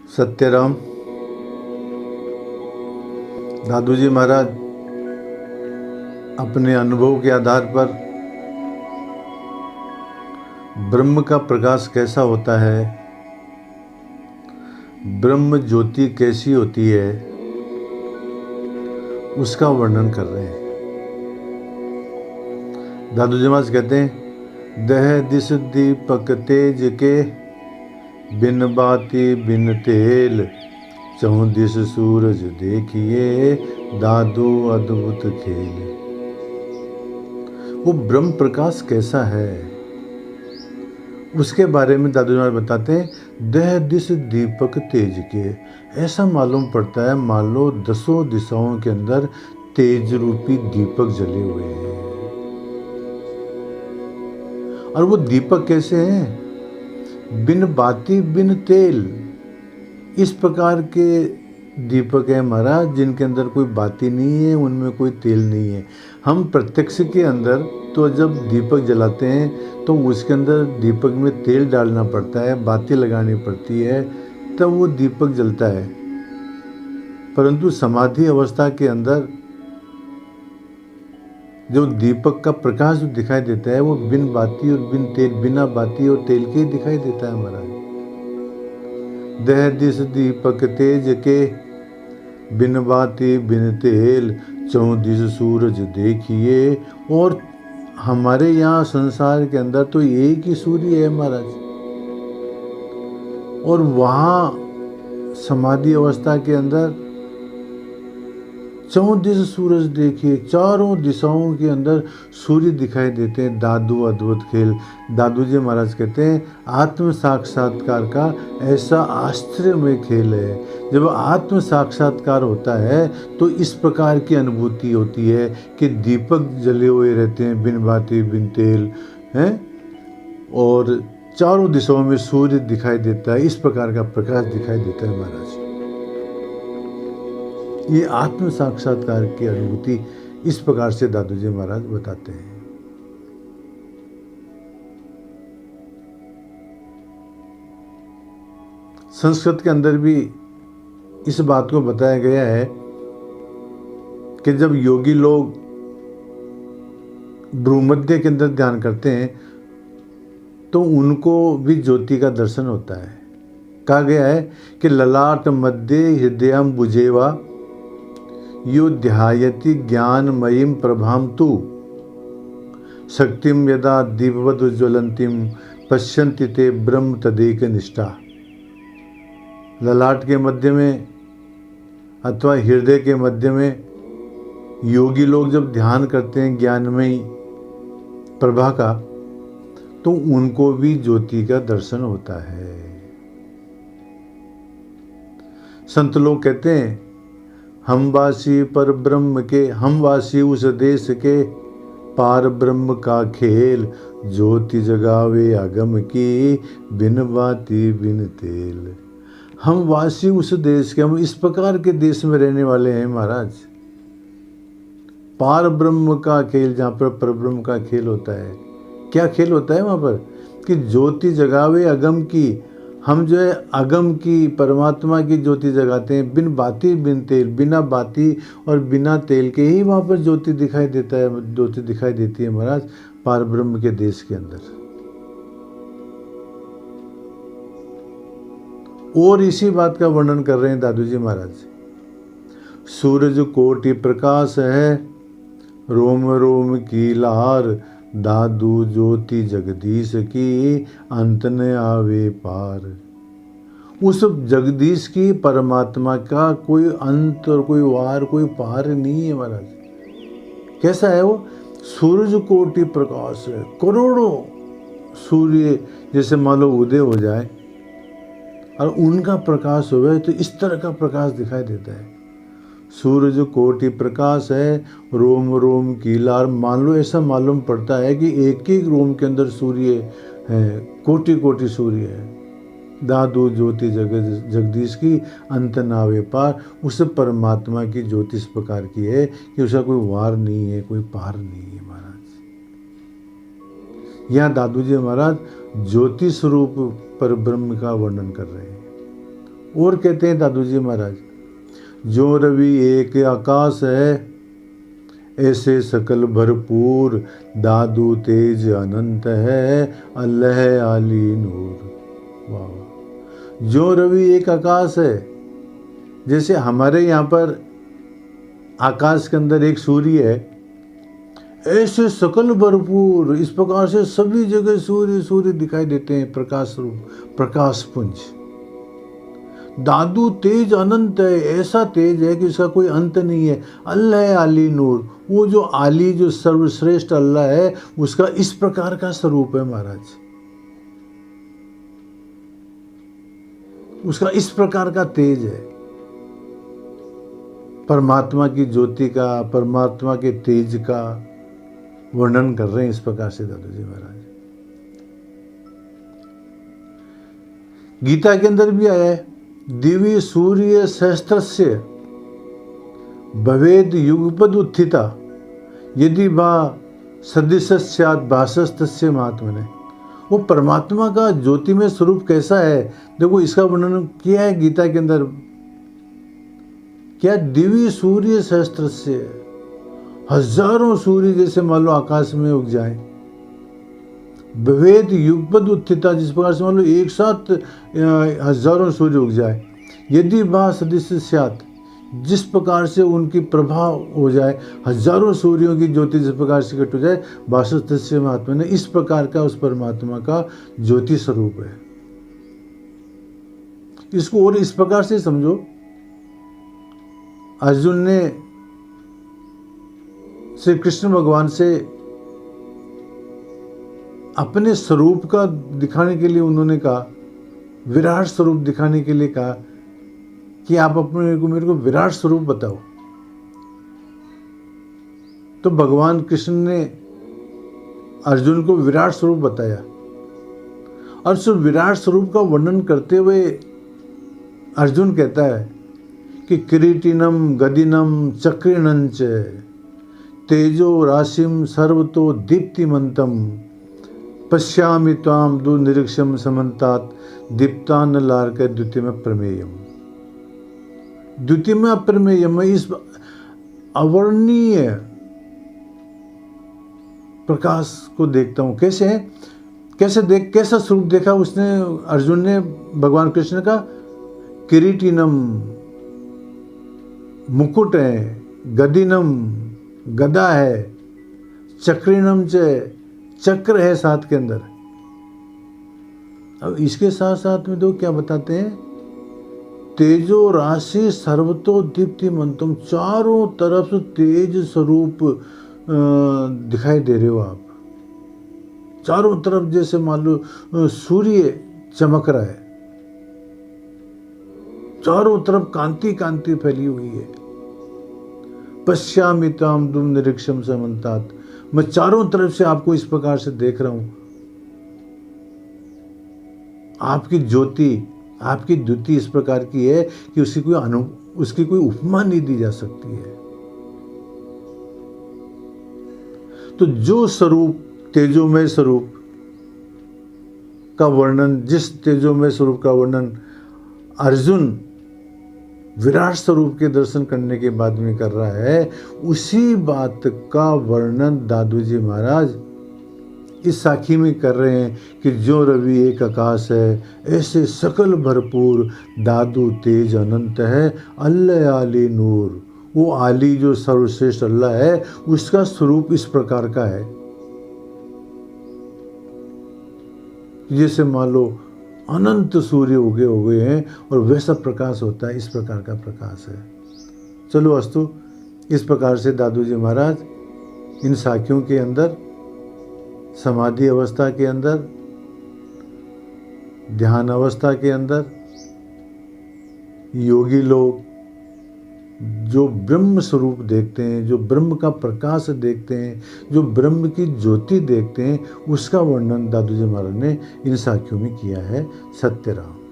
सत्यराम दादू जी महाराज अपने अनुभव के आधार पर ब्रह्म का प्रकाश कैसा होता है, ब्रह्म ज्योति कैसी होती है, उसका वर्णन कर रहे हैं। दादू जी महाराज कहते हैं, दह दिस दीपक तेज के, बिन बाती बिन तेल, चहुं दिस सूरज देखिए, दादू अद्भुत खेल। वो ब्रह्म प्रकाश कैसा है उसके बारे में दादू जी बताते हैं, दह दिस दीपक तेज के। ऐसा मालूम पड़ता है मान लो 10 दिशाओं के अंदर तेज रूपी दीपक जले हुए हैं। और वो दीपक कैसे हैं? बिन बाती बिन तेल, इस प्रकार के दीपक है महाराज जिनके अंदर कोई बाती नहीं है, उनमें कोई तेल नहीं है। हम प्रत्यक्ष के अंदर तो जब दीपक जलाते हैं तो उसके अंदर दीपक में तेल डालना पड़ता है, बाती लगानी पड़ती है, तब वो दीपक जलता है। परंतु समाधि अवस्था के अंदर जो दीपक का प्रकाश जो दिखाई देता है वो बिन बाती और बिन तेल, बिना बाती और तेल के दिखाई देता है महाराज। दह दिस दीपक तेज के, बिन बाती बिन तेल, चहुं दिस सूरज देखिए। और हमारे यहाँ संसार के अंदर तो एक ही सूर्य है महाराज, और वहाँ समाधि अवस्था के अंदर चहुं दिस सूरज देखिए, चारों दिशाओं के अंदर सूर्य दिखाई देते हैं। दादू अद्भुत खेल। दादू जी महाराज कहते हैं आत्म साक्षात्कार का ऐसा आश्चर्यमय खेल है। जब आत्म साक्षात्कार होता है तो इस प्रकार की अनुभूति होती है कि दीपक जले हुए रहते हैं बिन बाती बिन तेल हैं, और चारों दिशाओं में सूर्य दिखाई देता है। इस प्रकार का प्रकाश दिखाई देता है महाराज। ये आत्म साक्षात्कार की अनुभूति इस प्रकार से दादू जी महाराज बताते हैं। संस्कृत के अंदर भी इस बात को बताया गया है कि जब योगी लोग भ्रूमध्य के अंदर ध्यान करते हैं तो उनको भी ज्योति का दर्शन होता है। कहा गया है कि ललाट मध्य हृदयम बुझेवा, यो ध्यायति ज्ञानमयीं प्रभां तु, शक्तिम यदा दीपवद ज्वलंतीम, पश्यन्ति ते ब्रह्म तदेक निष्ठा। ललाट के मध्य में अथवा हृदय के मध्य में योगी लोग जब ध्यान करते हैं ज्ञानमयी प्रभा का, तो उनको भी ज्योति का दर्शन होता है। संत लोग कहते हैं हम वासी पर ब्रह्म के, हम वासी उस देश के, पार ब्रह्म का खेल, ज्योति जगावे आगम की, बिन बाती बिन तेल। हम वासी उस देश के, हम इस प्रकार के देश में रहने वाले हैं महाराज। पार ब्रह्म का खेल, जहाँ पर परब्रह्म का खेल होता है। क्या खेल होता है वहाँ पर? कि ज्योति जगावे अगम की। हम जो है अगम की, परमात्मा की ज्योति जगाते हैं बिन बाती बिन तेल, बिना बाती और बिना तेल के ही वहाँ पर ज्योति दिखाई देता है, ज्योति दिखाई देती है महाराज पार ब्रह्म के देश के अंदर। और इसी बात का वर्णन कर रहे हैं दादू जी महाराज। सूरज कोटि प्रकाश है, रोम रोम की लार, दादू ज्योति जगदीश की, अंत न आवे पार। उस जगदीश की, परमात्मा का कोई अंत और कोई वार, कोई पार नहीं है महाराज। कैसा है वो? सूरज कोटि प्रकाश है। करोड़ों सूर्य जैसे मान लो उदय हो जाए और उनका प्रकाश हो तो इस तरह का प्रकाश दिखाई देता है। सूरज कोटि प्रकाश है, रोम रोम की लार। मान लो ऐसा मालूम पड़ता है कि एक एक रोम के अंदर सूर्य है, कोटि कोटि सूर्य है। दादू ज्योति जगदीश की, अंत नावे पार। उस परमात्मा की ज्योति इस प्रकार की है कि उसका कोई वार नहीं है, कोई पार नहीं है महाराज। यहाँ दादू जी महाराज ज्योति स्वरूप पर ब्रह्म का वर्णन कर रहे हैं। और कहते हैं दादू जी महाराज, जो रवि एक आकाश है, ऐसे सकल भरपूर, दादू तेज अनंत है, अल्लाह आली नूर। वाह। जो रवि एक आकाश है, जैसे हमारे यहाँ पर आकाश के अंदर एक सूर्य है, ऐसे सकल भरपूर, इस प्रकार से सभी जगह सूर्य सूर्य दिखाई देते हैं, प्रकाश रूप, प्रकाश पुंज। दादू तेज अनंत है, ऐसा तेज है कि इसका कोई अंत नहीं है। अल्लाह आली नूर, वो जो आली, जो सर्वश्रेष्ठ अल्लाह है, उसका इस प्रकार का स्वरूप है महाराज, उसका इस प्रकार का तेज है। परमात्मा की ज्योति का, परमात्मा के तेज का वर्णन कर रहे हैं इस प्रकार से दादू जी महाराज। गीता के अंदर भी आया है, दिव्य सूर्य सहस्त्रस्य भवेद युगपद उत्थिता, यदि बा सदृशस्यात् भासस्तस्य महात्मने। वो परमात्मा का ज्योतिमय स्वरूप कैसा है, देखो इसका वर्णन किया है गीता के अंदर। क्या? दिव्य सूर्य सहस्त्रस्य, हजारों सूर्य जैसे मान लो आकाश में उग जाए। भवेद युगपद उत्थिता, जिस प्रकार से मान लो एक साथ हजारों सूर्य उग जाए। यदि बा सदृश्य स्यात्, जिस प्रकार से उनकी प्रभाव हो जाए, हजारों सूर्यों की ज्योति जिस प्रकार से कट हो जाए, भासस्तस्य महात्मा ने, इस प्रकार का उस परमात्मा का ज्योति स्वरूप है। इसको और इस प्रकार से समझो, अर्जुन ने श्री कृष्ण भगवान से अपने स्वरूप का दिखाने के लिए उन्होंने कहा, विराट स्वरूप दिखाने के लिए कहा कि आप मेरे को विराट स्वरूप बताओ। तो भगवान कृष्ण ने अर्जुन को विराट स्वरूप बताया, और उस विराट स्वरूप का वर्णन करते हुए अर्जुन कहता है कि किरीटिनम गदिनम चक्रिणंच तेजो राशिम सर्वतो दीप्तिमंतम पश्यामि त्वाम दुर्निरीक्षम समन्तात दीप्तान लार्क द्वितीय प्रमेयम। द्वितीय प्रमेयम, इस अवर्णीय प्रकाश को देखता हूँ। कैसा स्वरूप देखा उसने, अर्जुन ने भगवान कृष्ण का? किरीटिनम, मुकुट है, गदिनम, गदा है, चक्रिनम चक्र है साथ के अंदर। अब इसके साथ साथ में तो क्या बताते हैं, तेजो राशि सर्वतो दीप्तिमंतम, चारों तरफ से तेज स्वरूप दिखाई दे रहे हो आप। चारों तरफ जैसे मान लो सूर्य चमक रहा है, चारों तरफ कांति कांति फैली हुई है। पश्यामि त्वाम दुर्निरीक्षम समन्तात, मैं चारों तरफ से आपको इस प्रकार से देख रहा हूं। आपकी ज्योति, आपकी द्युति इस प्रकार की है कि उसकी कोई उपमा नहीं दी जा सकती है। तो जो स्वरूप, तेजोमय स्वरूप का वर्णन, जिस तेजोमय स्वरूप का वर्णन अर्जुन विराट स्वरूप के दर्शन करने के बाद में कर रहा है, उसी बात का वर्णन दादू जी महाराज इस साखी में कर रहे हैं कि जो रवि एक आकाश है, ऐसे सकल भरपूर, दादू तेज अनंत है, अल्लाह आली नूर। वो आली जो सर्वश्रेष्ठ अल्लाह है, उसका स्वरूप इस प्रकार का है, जैसे मान लो अनंत सूर्य उगे हुए हैं और वैसा प्रकाश होता है, इस प्रकार का प्रकाश है। चलो अस्तु, इस प्रकार से दादू जी महाराज इन साखियों के अंदर, समाधि अवस्था के अंदर, ध्यान अवस्था के अंदर योगी लोग जो ब्रह्म स्वरूप देखते हैं, जो ब्रह्म का प्रकाश देखते हैं, जो ब्रह्म की ज्योति देखते हैं, उसका वर्णन दादू जी महाराज ने इन साखियों में किया है। सत्यराम।